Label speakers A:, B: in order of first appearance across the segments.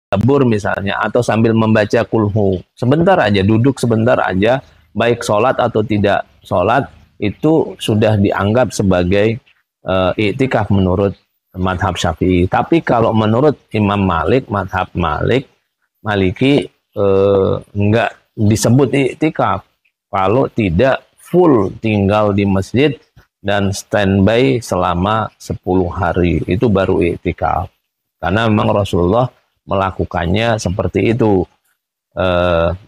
A: tadabbur misalnya, atau sambil membaca kulhu. Sebentar aja, duduk sebentar aja, baik sholat atau tidak sholat, itu sudah dianggap sebagai iktikaf menurut madhab Syafi'i. Tapi kalau menurut Imam Malik, madhab Maliki, enggak disebut iktikaf kalau tidak full tinggal di masjid dan standby selama 10 hari. Itu baru iktikaf. Karena memang Rasulullah melakukannya seperti itu.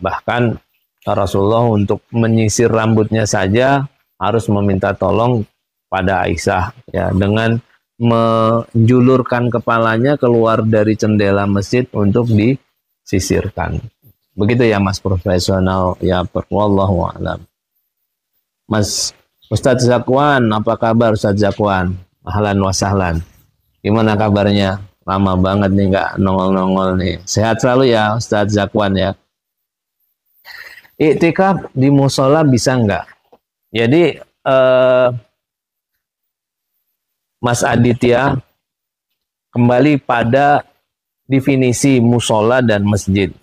A: Bahkan Rasulullah untuk menyisir rambutnya saja harus meminta tolong pada Aisyah, ya, dengan menjulurkan kepalanya keluar dari jendela masjid untuk disisirkan. Begitu ya Mas profesional, ya, wallahu a'lam. Mas Ustadz Zakwan, apa kabar Ustadz Zakwan? Ahlan wa sahlan. Gimana kabarnya? Lama banget nih nggak nongol-nongol nih. Sehat selalu ya Ustadz Zakwan ya. Iktikaf di musola bisa nggak? Jadi Mas Aditya, kembali pada definisi musola dan masjid.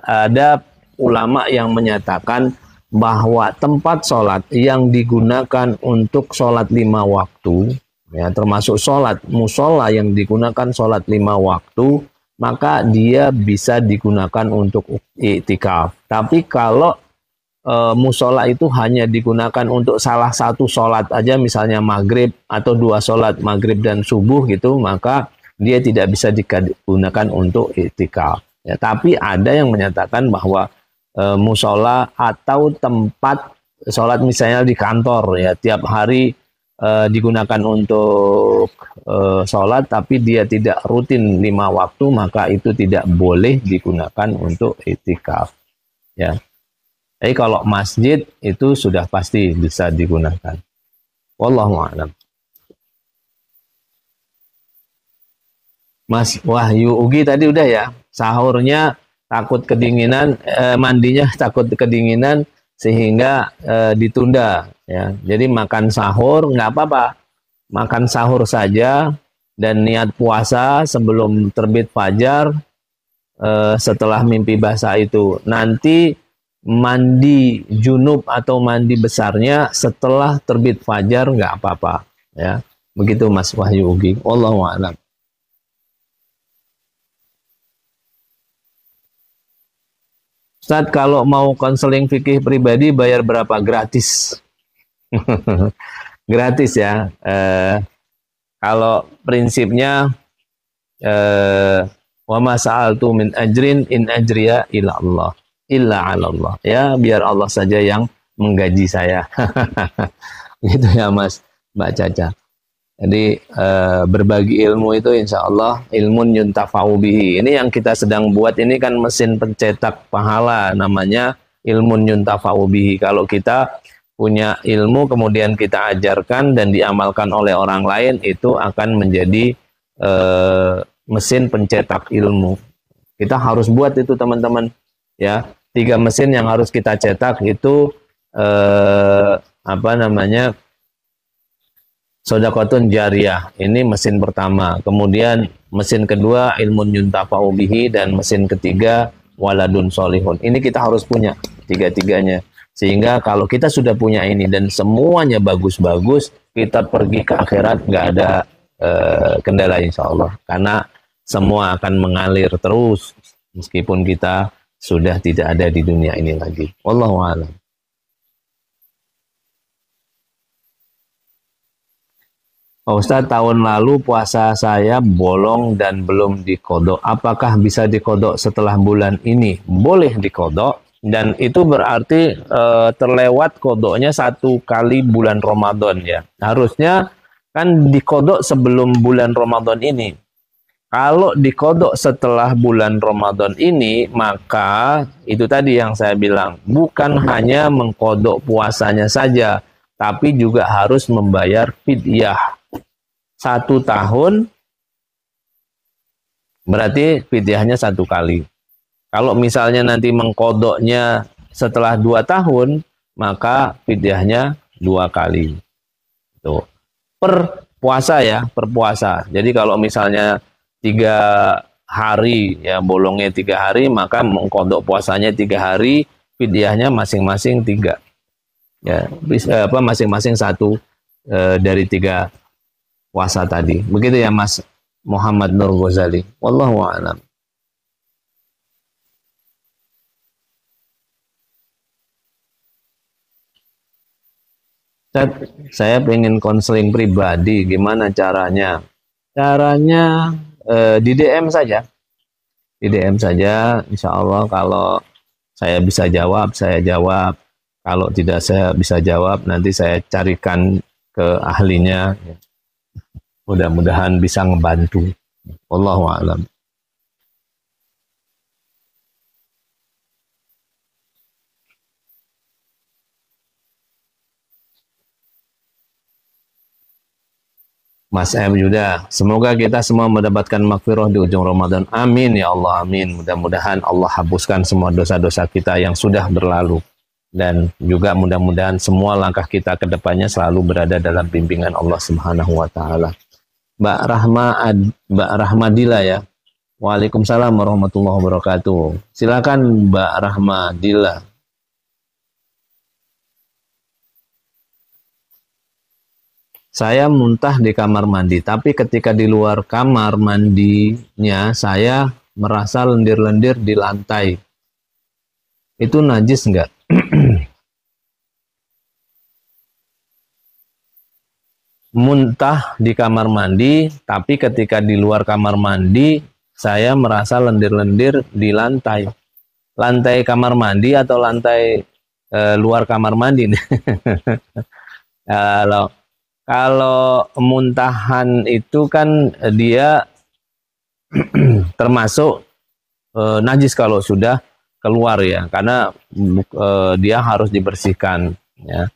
A: Ada ulama yang menyatakan bahwa tempat sholat yang digunakan untuk sholat 5 waktu, ya, termasuk sholat musola yang digunakan sholat 5 waktu, maka dia bisa digunakan untuk iktikaf. Tapi kalau musola itu hanya digunakan untuk salah satu sholat aja, misalnya maghrib atau 2 sholat maghrib dan subuh gitu, maka dia tidak bisa digunakan untuk iktikaf. Ya, tapi ada yang menyatakan bahwa musola atau tempat sholat misalnya di kantor, ya, tiap hari digunakan untuk sholat, tapi dia tidak rutin 5 waktu, maka itu tidak boleh digunakan untuk iktikaf. Ya. Jadi kalau masjid itu sudah pasti bisa digunakan. Wallahu a'lam. Mas Wahyu Ugi tadi udah ya, sahurnya takut kedinginan, mandinya takut kedinginan sehingga ditunda, ya. Jadi makan sahur nggak apa-apa, makan sahur saja dan niat puasa sebelum terbit fajar, setelah mimpi basah itu. Nanti mandi junub atau mandi besarnya setelah terbit fajar nggak apa-apa, ya. Begitu Mas Wahyu Ugi. Wallahu a'lam. Ustadz, kalau mau konseling fikih pribadi bayar berapa? Gratis. Gratis ya. Kalau prinsipnya wa ma sa'altu min ajrin in ajriya illa Allah, illa 'ala Allah. Ya, biar Allah saja yang menggaji saya. Gitu ya Mas, Mbak Caca. Jadi berbagi ilmu itu insya Allah ilmun yuntafa'u bihi. Ini yang kita sedang buat ini kan mesin pencetak pahala, namanya ilmun yuntafa'u bihi. Kalau kita punya ilmu kemudian kita ajarkan dan diamalkan oleh orang lain, itu akan menjadi mesin pencetak ilmu. Kita harus buat itu teman-teman, ya. 3 mesin yang harus kita cetak itu apa namanya? Sodaqatun jariyah, ini mesin pertama. Kemudian mesin kedua ilmun yuntafa'u bihi, dan mesin ketiga waladun solihun. Ini kita harus punya 3-3-nya. Sehingga kalau kita sudah punya ini dan semuanya bagus-bagus, kita pergi ke akhirat nggak ada kendala insya Allah. Karena semua akan mengalir terus meskipun kita sudah tidak ada di dunia ini lagi. Wallahu a'lam. Pak Ustadz, tahun lalu puasa saya bolong dan belum dikodok. Apakah bisa dikodok setelah bulan ini? Boleh dikodok, dan itu berarti terlewat kodoknya 1 kali bulan Ramadan, ya. Harusnya kan dikodok sebelum bulan Ramadan ini. Kalau dikodok setelah bulan Ramadan ini, maka itu tadi yang saya bilang, bukan hanya mengkodok puasanya saja, tapi juga harus membayar fidyah. 1 tahun berarti fidyahnya 1 kali. Kalau misalnya nanti mengkodoknya setelah 2 tahun, maka fidyahnya 2 kali. Tuh. Per puasa ya, per puasa. Jadi kalau misalnya 3 hari, ya bolongnya 3 hari, maka mengkodok puasanya 3 hari, fidyahnya masing-masing 3. Ya, masing-masing 1 dari 3 puasa tadi. Begitu ya Mas Muhammad Nur Ghazali. Wallahu a'lam. Saya pengen konseling pribadi, gimana caranya? Caranya di DM saja. Di DM saja, insya Allah kalau saya bisa jawab, saya jawab. Kalau tidak saya bisa jawab, nanti saya carikan ke ahlinya. Mudah-mudahan bisa ngebantu. Wallahu a'lam. Mas M. Yuda, semoga kita semua mendapatkan maghfirah di ujung Ramadan. Amin ya Allah, amin. Mudah-mudahan Allah hapuskan semua dosa-dosa kita yang sudah berlalu. Dan juga mudah-mudahan semua langkah kita ke depannya selalu berada dalam bimbingan Allah Subhanahu wa taala. Mbak Rahmadila ya. Waalaikumsalam warahmatullahi wabarakatuh. Silakan Mbak Rahmadila. Saya muntah di kamar mandi, tapi ketika di luar kamar mandinya saya merasa lendir-lendir di lantai. Itu najis enggak? Muntah di kamar mandi, tapi ketika di luar kamar mandi saya merasa lendir-lendir di lantai. Lantai kamar mandi atau lantai luar kamar mandi? Kalau muntahan itu kan dia termasuk najis kalau sudah keluar ya, karena dia harus dibersihkan ya.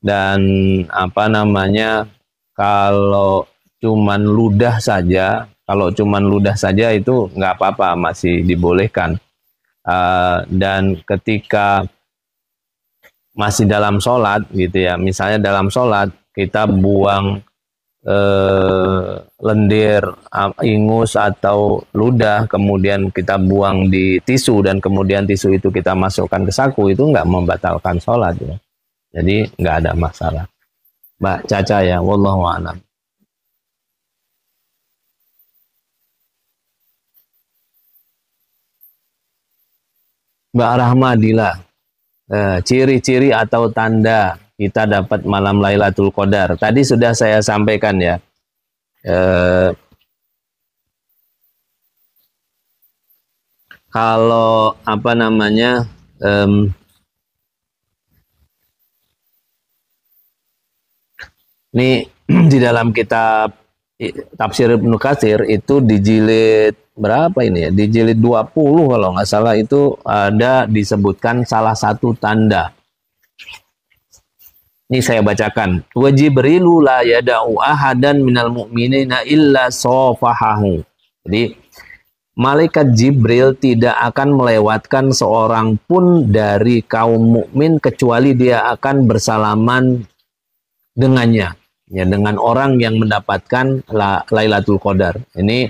A: Dan apa namanya, kalau cuman ludah saja, itu nggak apa-apa, masih dibolehkan. Dan ketika masih dalam sholat gitu ya, misalnya dalam sholat kita buang lendir, ingus atau ludah, kemudian kita buang di tisu, dan kemudian tisu itu kita masukkan ke saku, itu nggak membatalkan sholat ya. Jadi nggak ada masalah. Mbak Caca ya, wallahu a'lam. Mbak Rahmadila, ciri-ciri atau tanda kita dapat malam Lailatul Qadar. Tadi sudah saya sampaikan ya. Kalau apa namanya, ini di dalam kitab Tafsir Ibnu Katsir itu di jilid berapa ini ya? Di jilid 20 kalau nggak salah, itu ada disebutkan salah satu tanda. Ini saya bacakan. Wa Jibrilu la yada'u ahadan minal mu'minina illa safahahu. Jadi malaikat Jibril tidak akan melewatkan seorang pun dari kaum mukmin kecuali dia akan bersalaman dengannya, ya, dengan orang yang mendapatkan Lailatul Qadar. Ini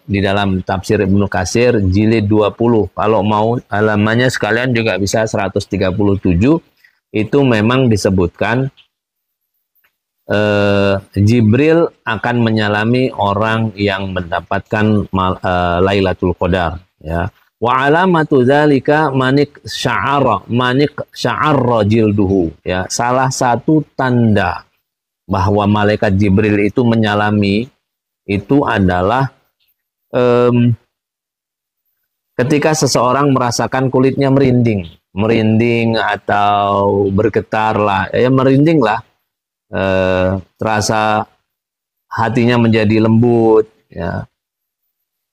A: di dalam Tafsir Ibnu Katsir jilid 20. Kalau mau halamannya sekalian juga bisa 137. Itu memang disebutkan Jibril akan menyalami orang yang mendapatkan Lailatul Qadar ya. Wa alamatu dzalika manik sya'arra jilduhu ya. Salah satu tanda bahwa malaikat Jibril itu menyalami itu adalah ketika seseorang merasakan kulitnya merinding atau bergetar lah, ya merinding lah, terasa hatinya menjadi lembut, ya.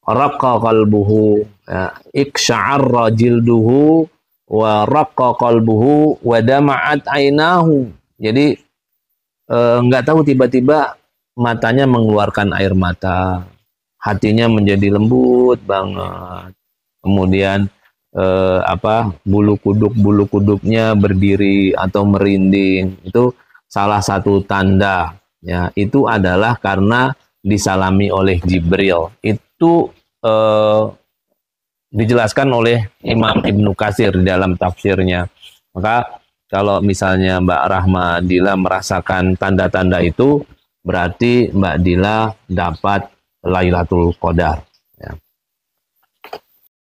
A: Raqqa qalbuhu, ya. Iksya'arra jilduhu wa raqqa qalbuhu wa dama'at ainahu. Jadi nggak tahu, tiba-tiba matanya mengeluarkan air mata, hatinya menjadi lembut banget. Kemudian bulu kuduknya berdiri atau merinding. Itu salah satu tanda ya. Itu adalah karena disalami oleh Jibril. itu dijelaskan oleh Imam Ibnu Katsir di dalam tafsirnya. Maka kalau misalnya Mbak Rahmadila merasakan tanda-tanda itu, berarti Mbak Dila dapat Lailatul Qadar. Ya.